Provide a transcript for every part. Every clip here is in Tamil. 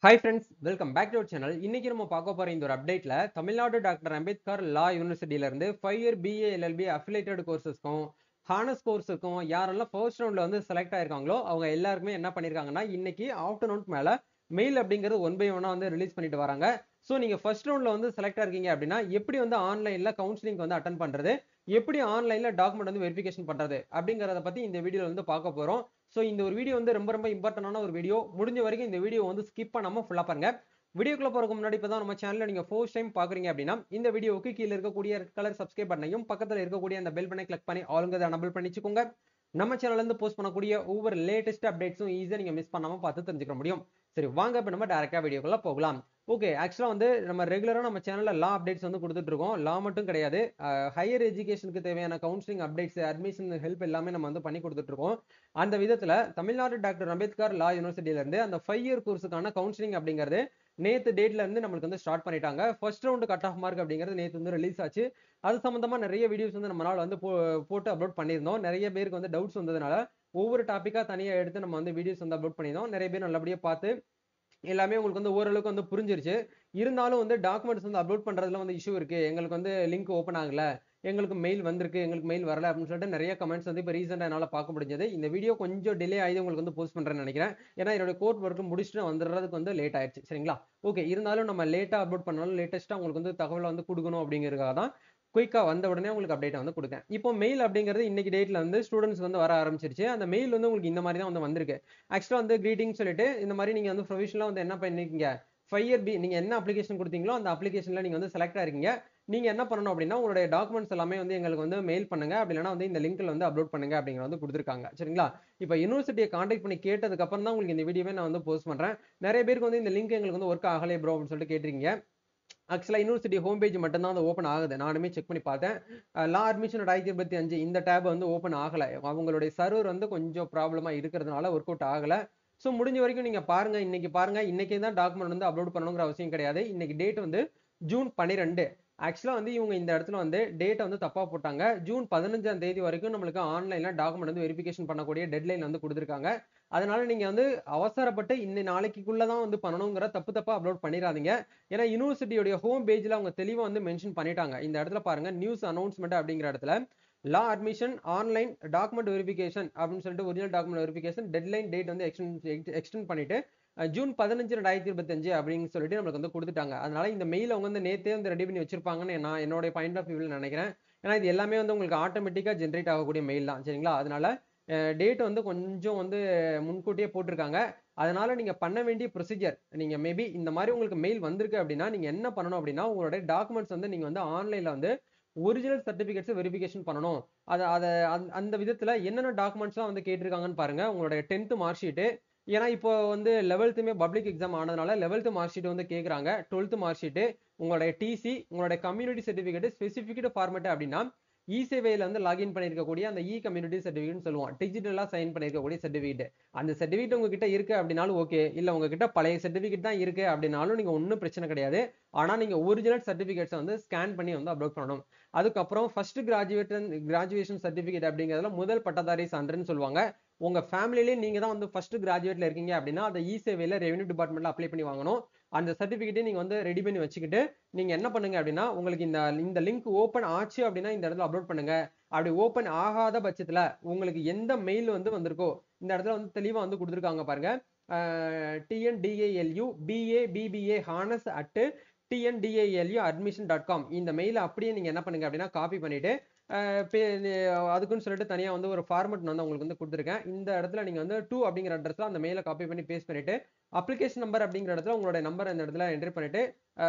Hi friends, welcome back to our channel. இன்னைக்கு நம்ம பார்க்க போற இந்த ஒரு அப்டேட்ல தமிழ்நாடு டாக்டர் அம்பேத்கர் லா யூனிவர்சிட்டியில இருந்து 5 இயர் BA LLB அஃபிலியேட்டட் கோர்சஸ்க்கும் ஹானர்ஸ் கோர்ஸுக்கும் யாரெல்லாம் ஃபர்ஸ்ட் ரவுண்ட்ல வந்து செலக்ட் ஆயிருக்காங்களோ அவங்க எல்லாருக்குமே என்ன பண்ணிருக்காங்கன்னா இன்னைக்கு ஆஃப்டர்நூன் மேல மெயில் அப்படிங்கிறது ஒன் பை ஒன்னா வந்து ரிலீஸ் பண்ணிட்டு வராங்க. ஸோ நீங்க ஃபர்ஸ்ட் ரவுண்ட்ல வந்து செலக்ட் ஆயிருக்கீங்க அப்படின்னா எப்படி வந்து ஆன்லைன்ல கவுன்சிலிங் வந்து அட்டன் பண்றது, எப்படி ஆன்லைன்ல டாக்குமெண்ட் வந்து வெரிஃபிகேஷன் பண்றது அப்படிங்கறத பத்தி இந்த வீடியோல வந்து பார்க்க போறோம். ஸோ இந்த ஒரு வீடியோ வந்து ரொம்ப இம்பார்ட்டன்டான ஒரு வீடியோ. முடிஞ்ச வரைக்கும் இந்த வீடியோ வந்து ஸ்கிப் பண்ணாம ஃபுல்லா பாருங்க. வீடியோக்குள்ள போறதுக்கு முன்னாடி இப்பதான் நம்ம சேனல்ல நீங்க ஃபர்ஸ்ட் டைம் பாக்குறீங்க அப்படின்னா இந்த வீடியோவுக்கு கீழ இருக்கக்கூடிய ரெட் கலர் சப்ஸ்கிரைப் பட்டனையும் பக்கத்துல இருக்கக்கூடிய அந்த பெல் பட்டனை கிளிக் பண்ணி ஆளுங்க எனபிள் பண்ணிச்சுக்கோங்க. நம்ம சேனல்ல இருந்து போஸ்ட் பண்ணக்கூடிய ஒவ்வொரு லேட்டஸ்ட் அப்டேட்ஸும் ஈஸியா நீங்க மிஸ் பண்ணாம பார்த்து தெரிஞ்சுக்க முடியும். சரி வாங்க இப்ப நம்ம டைரக்டா வீடியோக்குள்ள போகலாம். ஓகே, ஆக்சுவலா வந்து நம்ம ரெகுலரா நம்ம சேனல்ல லா அப்டேட்ஸ் வந்து கொடுத்துட்டு இருக்கோம். லா மட்டும் கிடையாது, ஹையர் எஜுகேஷனுக்கு தேவையான கவுன்சிலிங் அப்டேட்ஸ், அட்மிஷன் ஹெல்ப் எல்லாமே நம்ம வந்து பண்ணி கொடுத்துட்டு இருக்கோம். அந்த விதத்துல தமிழ்நாடு டாக்டர் அம்பேத்கர் லா யூனிவர்சிட்டியில இருந்து அந்த 5 இயர் கோர்ஸுக்கான கவுன்சிலிங் அப்படிங்கிறது நேத்து டேட்ல இருந்து நம்மளுக்கு வந்து ஸ்டார்ட் பண்ணிட்டாங்க. First round cut off mark அப்படிங்கிறது நேத்து வந்து ரிலீஸ் ஆச்சு. அது சம்பந்தமா நிறைய வீடியோஸ் வந்து நம்மளால வந்து போட்டு அப்லோட் பண்ணியிருந்தோம். நிறைய பேருக்கு வந்து டவுட்ஸ் வந்ததுனால ஒவ்வொரு டாபிக்கா தனியா எடுத்து நம்ம வந்து வீடியோஸ் வந்து அப்லோட் பண்ணியிருந்தோம். நிறைய பேர் நல்லபடியா பார்த்து எல்லாமே உங்களுக்கு வந்து ஓரளவுக்கு வந்து புரிஞ்சிருச்சு. இருந்தாலும் வந்து டாக்குமெண்ட்ஸ் வந்து அப்லோட் பண்றதுல வந்து இஷ்யூ இருக்கு, எங்களுக்கு வந்து லிங்க் ஓப்பன் ஆகல, எங்களுக்கு மெயில் வந்திருக்கு, எங்களுக்கு மெயில் வரல அப்படின்னு சொல்லிட்டு நிறைய கமெண்ட்ஸ் வந்து இப்போ ரீசெண்டா என்னால பார்க்க முடிஞ்சது. இந்த வீடியோ கொஞ்சம் டிலே ஆகி உங்களுக்கு வந்து போஸ்ட் பண்றேன்னு நினைக்கிறேன். ஏன்னா என்னோட கோர்ட் ஒர்க் முடிச்சுட்டு வந்துடுறதுக்கு வந்து லேட் ஆயிடுச்சு. சரிங்களா? ஓகே, இருந்தாலும் நம்ம லேட்டா அப்லோட் பண்ணாலும் லேட்டஸ்டா உங்களுக்கு வந்து தகவலை வந்து கொடுக்கணும் அப்படிங்கிறதுக்காக தான் குயிக்கா வந்த உடனே உங்களுக்கு அப்டேட் வந்து கொடுத்தேன். இப்போ மெயில் அப்படிங்கிறது இன்னைக்கு டேட்ல வந்து ஸ்டூடெண்ட்ஸ் வந்து வர ஆரம்பிச்சிருச்சு. அந்த மெயில் வந்து உங்களுக்கு இந்த மாதிரி தான் வந்து வந்திருக்கு. ஆக்சுவலா வந்து கிரீட்டிங் சொல்லிட்டு இந்த மாதிரி நீங்க வந்து ப்ரொவிஷனலா வந்து என்ன பண்ணிருக்கீங்க, 5 இயர் நீங்க என்ன அப்ளிகேஷன் கொடுத்தீங்களோ அந்த அப்ளிகேஷன்ல நீங்க வந்து செலக்ட் ஆயிருக்கீங்க. நீங்க என்ன பண்ணணும் அப்படின்னா உங்களுடைய டாக்குமெண்ட்ஸ் எல்லாமே வந்து எங்களுக்கு வந்து மெயில் பண்ணுங்க, அப்படி இல்லைன்னா வந்து இந்த லிங்க்ல வந்து அப்லோட் பண்ணுங்க அப்படிங்கிற வந்து கொடுத்துருக்காங்க. சரிங்களா? இப்போ யூனிவர்சிட்டியை கான்டாக்ட் பண்ணி கேட்டதுக்கு அப்புறம் தான் உங்களுக்கு இந்த வீடியோவே நான் வந்து போஸ்ட் பண்றேன். நிறைய பேருக்கு வந்து இந்த லிங்க் எங்களுக்கு வந்து ஒர்க் ஆகலை ப்ரோ அப்படின்னு சொல்லிட்டு கேட்டிருக்கீங்க. ஆக்சுவலா யூனிவர்சிட்டி ஹோம் பேஜ் மட்டும் தான் ஓப்பன் ஆகுது. நானுமே செக் பண்ணி பார்த்தேன். லா அட்மிஷன் 2025 இந்த டேப் வந்து ஓப்பன் ஆகல. அவங்களுடைய சர்வர் வந்து கொஞ்சம் ப்ராப்ளமா இருக்கிறதுனால ஒர்க் அவுட் ஆகல. ஸோ முடிஞ்ச வரைக்கும் நீங்க பாருங்க. இன்னைக்கு பாருங்க. இன்னைக்கே தான் டாக்குமெண்ட் வந்து அப்லோட் பண்ணணுங்கிற அவசியம் கிடையாது. இன்னைக்கு டேட் வந்து ஜூன் 12. ஆக்சுவலா வந்து இவங்க இந்த இடத்துல வந்து டேட்டை வந்து தப்பா போட்டாங்க. ஜூன் 15ஆம் தேதி வரைக்கும் நம்மளுக்கு ஆன்லைன்ல டாக்குமெண்ட் வந்து வெரிஃபிகேஷன் பண்ணக்கூடிய டெட்லைன் வந்து கொடுத்துருக்காங்க. அதனால நீங்க வந்து அவசரப்பட்டு இந்த நாளைக்குள்ள தான் வந்து பண்ணணுங்கிற தப்பா அப்லோட் பண்ணிடாதீங்க. ஏன்னா யூனிவர்சிட்டியோட ஹோம் பேஜ்ல அவங்க தெளிவா வந்து மென்ஷன் பண்ணிட்டாங்க. இந்த இடத்துல பாருங்க, நியூஸ் அனௌன்ஸ்மெண்ட் அப்படிங்கிற இடத்துல லா அட்மிஷன் ஆன்லைன் டாக்குமெண்ட் வெரிஃபிகேஷன் அப்படின்னு சொல்லிட்டு original document verification deadline date வந்து எக்ஸ்டெண்ட் பண்ணிட்டு ஜூன் 15 2025 அப்படின்னு சொல்லிட்டு நம்மளுக்கு வந்து கொடுத்துட்டாங்க. அதனால இந்த மெயில் அவங்க வந்து நேத்தே வந்து ரெடி பண்ணி வச்சிருப்பாங்கன்னு நான் என்னோட பாயிண்ட் ஆஃப் வியூல நினைக்கிறேன். ஏன்னா இது எல்லாமே வந்து உங்களுக்கு ஆட்டோமேட்டிக்கா ஜென்ரேட் ஆகக்கூடிய மெயில் தான். சரிங்களா? அதனால டேட் வந்து கொஞ்சம் வந்து முன்கூட்டியே போட்டிருக்காங்க. அதனால நீங்க பண்ண வேண்டிய ப்ரொசீஜர், நீங்க மேபி இந்த மாதிரி உங்களுக்கு மெயில் வந்திருக்கு அப்படின்னா நீங்க என்ன பண்ணணும் அப்படின்னா உங்களுடைய டாக்குமெண்ட்ஸ் வந்து நீங்க வந்து ஆன்லைன்ல வந்து ஒரிஜினல் சர்டிபிகேட்ஸ் வெரிஃபிகேஷன் பண்ணணும். அத அத அந்த விதத்துல என்னென்ன டாக்குமெண்ட்ஸ்லாம் வந்து கேட்டிருக்காங்கன்னு பாருங்க. உங்களுடைய 10th மார்க் ஷீட், ஏன்னா இப்போ வந்து 11th பப்ளிக் எக்ஸாம் ஆனதுனால 11th மார்க் ஷீட் வந்து கேட்குறாங்க. 12th மார்க் ஷீட், உங்களுடைய டிசி, உங்களுடைய கம்யூனிட்டி சர்டிபிகேட் ஸ்பெசிஃபிக் ஃபார்மேட் அப்படின்னா இசேவையில வந்து லாகின் பண்ணிருக்கக்கூடிய அந்த கம்யூனிட்டி சர்டிபிகேட் சொல்லுவோம். டிஜிட்டலா சைன் பண்ணிருக்கக்கூடிய சர்டிபிகேட். அந்த சர்டிபிகேட் உங்ககிட்ட இருக்கு அப்படின்னாலும் ஓகே, இல்ல உங்ககிட்ட பழைய சர்டிபிகேட் தான் இருக்கு அப்படின்னாலும் நீங்க ஒன்றும் பிரச்சனை கிடையாது. ஆனா நீங்க ஒரிஜினல் சர்டிபிகேட்ஸ் வந்து ஸ்கேன் பண்ணி வந்து அப்லோட் பண்ணணும். அதுக்கப்புறம் ஃபர்ஸ்ட் கிராஜுவேஷன் சர்டிபிகேட் அப்படிங்கிறதுல முதல் பட்டதாரி சான்றுன்னு சொல்லுவாங்க. உங்க ஃபேமிலியிலே நீங்க தான் வந்து ஃபர்ஸ்ட் கிராஜுவேட்ல இருக்கீங்க அப்படின்னா அதை இசேவையில ரெவென்யூ டிபார்ட்மெண்ட்ல அப்ளை பண்ணி வாங்கணும். அந்த சர்டிபிகேட்டை நீங்க வந்து ரெடி பண்ணி வச்சுக்கிட்டு நீங்க என்ன பண்ணுங்க அப்படின்னா உங்களுக்கு இந்த இந்த லிங்க் ஓபன் ஆச்சு அப்படின்னா இந்த இடத்துல அப்லோட் பண்ணுங்க. அப்படி ஓபன் ஆகாத பட்சத்துல உங்களுக்கு எந்த மெயில் வந்து வந்திருக்கோ இந்த இடத்துல வந்து தெளிவா வந்து கொடுத்துருக்காங்க பாருங்க. TNDALU BA BBA honours at TNDALU admission.com இந்த மெயில அப்படியே நீங்க என்ன பண்ணுங்க அப்படின்னா காப்பி பண்ணிட்டு அதுக்குன்னு சொல்லிட்டு தனியா வந்து ஒரு ஃபார்மட் வந்து உங்களுக்கு வந்து கொடுத்துருக்கேன். இந்த இடத்துல நீங்க வந்து 2 அப்படிங்கிற அட்ரஸ்ல அந்த மெயில காப்பி பண்ணி பேஸ்ட் பண்ணிட்டு அப்ளிகேஷன் நம்பர் அப்படிங்கிற இடத்துல உங்களுடைய நம்பர் இந்த இடத்துல என்ட்ரி பண்ணிட்டு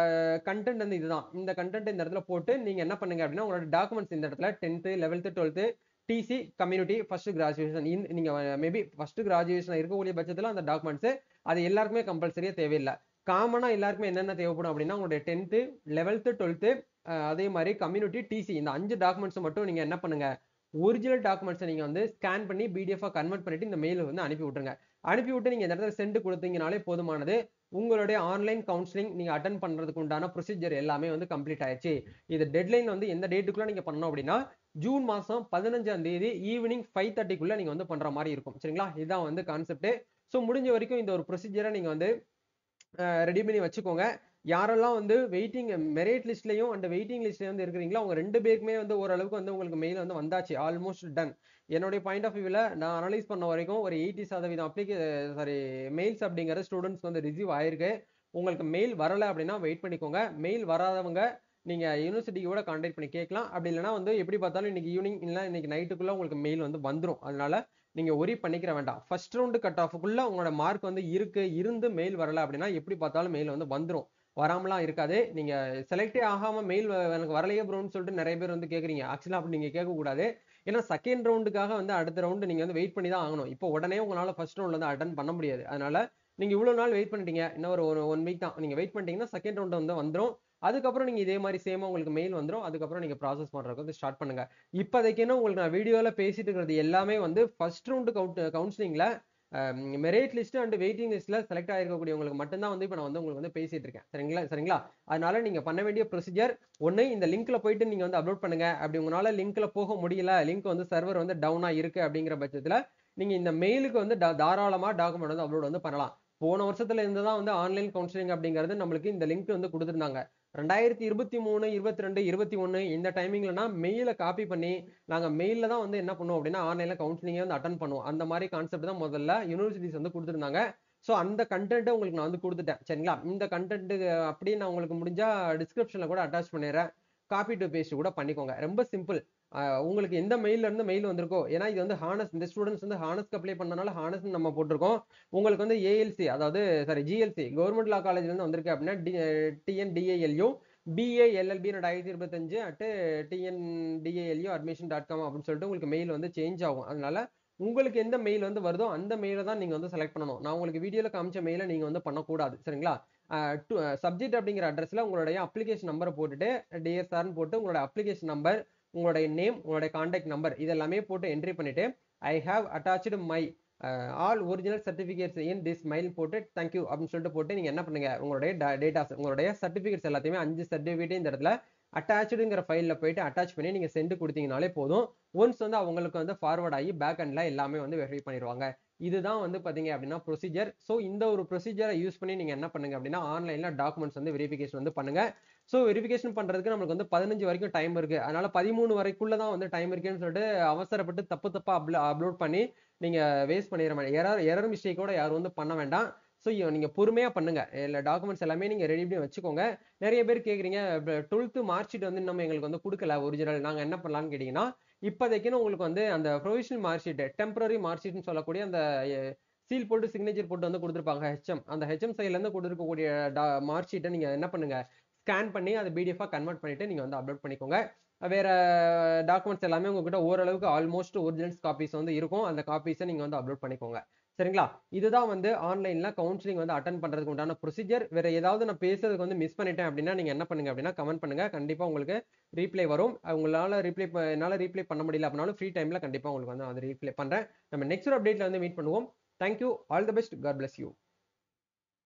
கண்டென்ட் வந்து இதுதான். இந்த கண்டென்ட் இந்த இடத்துல போட்டு நீங்க என்ன பண்ணுங்க அப்படின்னா உங்களோட டாக்குமெண்ட்ஸ் இந்த இடத்துல 10th 11th 12th DC community first graduation நீங்க மேபி ஃபர்ஸ்ட் கிராஜுவேஷன் இருக்கக்கூடிய பட்சத்துல அந்த டாக்குமெண்ட்ஸ் அது எல்லாருக்குமே கம்பல்சரியா தேவையில்லை. காமனா எல்லாருக்குமே என்னென்ன தேவைப்படும் அப்படின்னா உங்களுடைய 10th 11th 12th அதே மாதிரி கம்யூனிட்டி டிசி இந்த 5 டாக்குமெண்ட்ஸ் மட்டும் நீங்க என்ன பண்ணுங்க, ஒரிஜினல் டாக்குமெண்ட்ஸை நீங்க வந்து ஸ்கேன் பண்ணி பிடிஎஃப் கன்வெர்ட் பண்ணிட்டு இந்த மெயில் வந்து அனுப்பி விட்டுருங்க. அனுப்பி விட்டு நீங்க இந்த இடத்துல சென்ட் கொடுத்தீங்கனாலே போதுமானது. உங்களுடைய ஆன்லைன் கவுன்சிலிங் நீங்க அட்டன் பண்றதுக்கு உண்டான ப்ரொசீஜர் எல்லாமே வந்து கம்ப்ளீட் ஆயிடுச்சு. இது டெட்லைன் வந்து எந்த டேட்டுக்குள்ள நீங்க பண்ணணும் அப்படின்னா ஜூன் மாசம் 15ஆம் தேதி ஈவினிங் 5:30க்குள்ள நீங்க வந்து பண்ற மாதிரி இருக்கும். சரிங்களா? இதுதான் வந்து கான்செப்ட். ஸோ முடிஞ்ச வரைக்கும் இந்த ஒரு ப்ரொசீஜரை நீங்க வந்து ரெடி பண்ணி வச்சுக்கோங்க. யாரெல்லாம் வந்து மெரிட் லிஸ்ட்லயும் அண்ட் வெயிட்டிங் லிஸ்ட்லயும் வந்து இருக்கிறீங்களோ அவங்க 2 பேருக்குமே வந்து ஓரளவுக்கு வந்து உங்களுக்கு மெயில் வந்து வந்தாச்சு. Almost done. என்னுடைய பாயிண்ட் ஆஃப் வியூல நான் அனலைஸ் பண்ண வரைக்கும் ஒரு 80% மெயில்ஸ் அப்படிங்கிற ஸ்டூடெண்ட்ஸ் வந்து ரிசீவ் ஆயிருக்கு. உங்களுக்கு மெயில் வரல அப்படின்னா வெயிட் பண்ணிக்கோங்க. மெயில் வராதவங்க நீங்க யூனிவர்சிட்டி கூட கான்டாக்ட் பண்ணி கேட்கலாம். அப்படி இல்லைன்னா வந்து எப்படி பார்த்தாலும் இன்னைக்கு ஈவினிங் இல்ல இன்னைக்கு நைட்டுக்குள்ள உங்களுக்கு மெயில் வந்து வந்துரும். அதனால நீங்க ஒரி பண்ணிக்கிற வேண்டாம். ஃபர்ஸ்ட் ரவுண்ட் கட் ஆஃப்க்குள்ள உங்களோட மார்க் வந்து இருந்து மெயில் வரல அப்படின்னா எப்படி பார்த்தாலும் மெயில் வந்து வந்துரும். வராமலாம் இருக்காது. நீங்க செலக்டே ஆகாம மெயில் எனக்கு வரலையே ப்ரோன்னு சொல்லிட்டு நிறைய பேர் வந்து கேக்குறீங்க. ஆக்சுவலா அப்படி நீங்க கேட்க கூடாது. ஏன்னா செகண்ட் ரவுண்டுக்காக வந்து அடுத்த ரவுண்டு நீங்க வந்து வெயிட் பண்ணி தான் ஆகணும். இப்போ உடனே உங்களால ஃபர்ஸ்ட் ரவுண்ட்ல வந்து அட்டன் பண்ண முடியாது. அதனால நீங்க இவ்வளவு நாள் வெயிட் பண்ணிட்டீங்க. இன்னும் ஒரு 1 வீக் தான். நீங்க வெயிட் பண்ணிட்டீங்கன்னா செகண்ட் ரவுண்ட் வந்து வந்துரும். அதுக்கப்புறம் நீங்க இதே மாதிரி சேமா உங்களுக்கு மெயில் வந்துரும். அதுக்கப்புறம் நீங்க ப்ராசஸ் பண்றதுக்கு வந்து ஸ்டார்ட் பண்ணுங்க. இப்போதைக்குன்னு உங்களுக்கு நான் வீடியோல பேசிட்டு இருக்கிறது எல்லாமே வந்து ஃபர்ஸ்ட் ரவுண்ட் கவுன்சிலிங்ல மெரிட் லிஸ்ட் அண்ட் வெயிட்டிங் லிஸ்ட்ல செலக்ட் ஆயிருக்கக்கூடியவங்களுக்கு மட்டும்தான் வந்து இப்போ நான் வந்து உங்களுக்கு வந்து பேசிட்டு இருக்கேன். சரிங்களா? அதனால நீங்க பண்ண வேண்டிய ப்ரொசீஜர் ஒண்ணு இந்த லிங்க்ல போயிட்டு நீங்க வந்து அப்லோட் பண்ணுங்க. அப்படி உங்களால லிங்க்ல போக முடியல, லிங்க் வந்து சர்வர் வந்து டவுனா இருக்கு அப்படிங்கிற பட்சத்துல நீங்க இந்த மெயிலுக்கு வந்து தாராளமா டாக்குமெண்ட் வந்து அப்லோட் வந்து பண்ணலாம். போன வருஷத்துல இருந்து தான் வந்து ஆன்லைன் கவுன்சிலிங் அப்படிங்கிறது நம்மளுக்கு இந்த லிங்க் வந்து கொடுத்துருந்தாங்க. 2023, 22, 21 இந்த டைமிங்லனா மெயில காப்பி பண்ணி நாங்க மெயில்ல தான் வந்து என்ன பண்ணுவோம் அப்படின்னா ஆன்லைன்ல கவுன்சிலிங்கே வந்து அட்டன் பண்ணுவோம். அந்த மாதிரி கான்செப்ட் தான் முதல்ல யூனிவர்சிட்டிஸ் வந்து கொடுத்துருந்தாங்க. ஸோ அந்த கண்டென்ட்டை உங்களுக்கு நான் வந்து கொடுத்துட்டேன். சரிங்களா? இந்த கண்டென்ட் அப்படியே நான் உங்களுக்கு முடிஞ்சா டிஸ்கிரிப்ஷன்ல கூட அட்டாச் பண்ணிடுறேன். காப்பி டு பேஸ்ட் கூட பண்ணிக்கோங்க. ரொம்ப சிம்பிள். உங்களுக்கு எந்த மெயில்ல இருந்து மெயில் வந்திருக்கோ, ஏன்னா இது வந்து ஹானஸ் இந்த ஸ்டூடெண்ட்ஸ் வந்து ஹானஸ்க்கு அப்ளை பண்ணனால ஹானஸ் நம்ம போட்டிருக்கோம். உங்களுக்கு வந்து ஏஎல்சி அதாவது ஜிஎல்சி கவர்மெண்ட் லா காலேஜ்ல இருந்து வந்திருக்கு அப்படின்னா டிஎன்டிஏஎல்யூ BALLB 2025 TNDALU admission.com அப்படின்னு சொல்லிட்டு உங்களுக்கு மெயில் வந்து சேஞ்ச் ஆகும். அதனால உங்களுக்கு எந்த மெயில் வந்து வருதோ அந்த மெயிலை தான் நீங்க வந்து செலக்ட் பண்ணணும். நான் உங்களுக்கு வீடியோல காமிச்ச மெயிலை நீங்க வந்து பண்ணக்கூடாது. சரிங்களா? சப்ஜெக்ட் அப்படிங்கிற அட்ரஸ்ல உங்களுடைய அப்ளிகேஷன் நம்பரை போட்டுட்டு டிஎர் சார்னு போட்டு உங்களோட அப்ளிகேஷன் நம்பர், உங்களுடைய நேம், உங்களுடைய கான்டாக்ட் நம்பர் இதெல்லாமே போட்டு என்ட்ரி பண்ணிட்டு I have attached my all original certificates in this mail போட்டு தேங்க்யூ அப்படின்னு சொல்லிட்டு போட்டு நீங்க என்ன பண்ணுங்க உங்களுடைய டேட்டாஸ் உங்களுடைய சர்டிபிகேட்ஸ் எல்லாத்தையுமே 5 சர்டிபிகேட் இந்த இடத்துல அட்டாச்சுங்கிற ஃபைல்ல போயிட்டு அட்டாச் பண்ணி நீங்க சென்ட் கொடுத்தீங்கனாலே போதும். ஒன்ஸ் வந்து அவங்களுக்கு வந்து ஃபார்வர்ட் ஆகி பேக் அண்ட்ல எல்லாமே வந்து வெரிஃபை பண்ணிடுவாங்க. இதுதான் வந்து பாத்தீங்க அப்படின்னா ப்ரொசீஜர். ஸோ இந்த ஒரு ப்ரொசீஜரை யூஸ் பண்ணி நீங்க என்ன பண்ணுங்க அப்படின்னா ஆன்லைன்ல டாக்குமெண்ட்ஸ் வந்து வெரிஃபிகேஷன் வந்து பண்ணுங்க. ஸோ வெரிஃபிகேஷன் பண்றதுக்கு நமக்கு வந்து 15 வரைக்கும் டைம் இருக்கு. அதனால 13 வரைக்குள்ள தான் வந்து டைம் இருக்குன்னு சொல்லிட்டு அவசரப்பட்டு தப்பா அப்லோட் பண்ணி நீங்க வேஸ்ட் பண்ணிட வேண்டாம். எரர் மிஸ்டேக் கூட யாரும் வந்து பண்ண வேண்டாம். ஸோ நீங்க பொறுமையா பண்ணுங்க. இல்ல டாக்குமெண்ட்ஸ் எல்லாமே நீங்க ரெடி பண்ணி வச்சுக்கோங்க. நிறைய பேர் கேக்குறீங்க 12th மார்க் ஷீட் வந்து இன்னும் எங்களுக்கு வந்து கொடுக்கல ஒரிஜினல் நாங்க என்ன பண்ணலாம்னு கேட்டீங்கன்னா இப்போதைக்குன்னு உங்களுக்கு வந்து அந்த provisional mark sheet temporary mark ஷீட்னு சொல்லக்கூடிய அந்த சீல் போட்டு சிக்னேச்சர் போட்டு வந்து கொடுத்துருப்பாங்க ஹெச்எம். அந்த ஹெச்எம் சைட்ல இருந்து கொடுத்துருக்கக்கூடிய மார்க் ஷீட்டை நீங்க என்ன பண்ணுங்க ஸ்கேன் பண்ணி அதை பிடிஎஃபா கன்வெர்ட் பண்ணிட்டு நீங்க வந்து அப்லோட் பண்ணிக்கோங்க. வேற டாக்குமெண்ட்ஸ் எல்லாமே உங்ககிட்ட ஓரளவுக்கு ஆல்மோஸ்ட் ஒரிஜினல்ஸ் காப்பீஸ் வந்து இருக்கும். அந்த காப்பீஸை நீங்க வந்து அப்லோட் பண்ணிக்கோங்க. சரிங்களா? இதுதான் வந்து ஆன்லைன்ல கவுன்சிலிங் வந்து அட்டன் பண்றதுக்கு உண்டான ப்ரொசீஜர். வேற ஏதாவது நான் பேசுறதுக்கு வந்து மிஸ் பண்ணிட்டேன் அப்படின்னா நீங்க என்ன பண்ணுங்க அப்படின்னா கமெண்ட் பண்ணுங்க. கண்டிப்பா உங்களுக்கு ரீப்ளை வரும். என்னால ரீப்ளை பண்ண முடியல அப்படின்னாலும் ஃப்ரீ டைம்ல கண்டிப்பா உங்களுக்கு வந்து ரீப்ளை பண்றேன். நம்ம நெக்ஸ்ட் அப்டேட்ல வந்து மீட் பண்ணுவோம். Thank you. All the best. God bless you.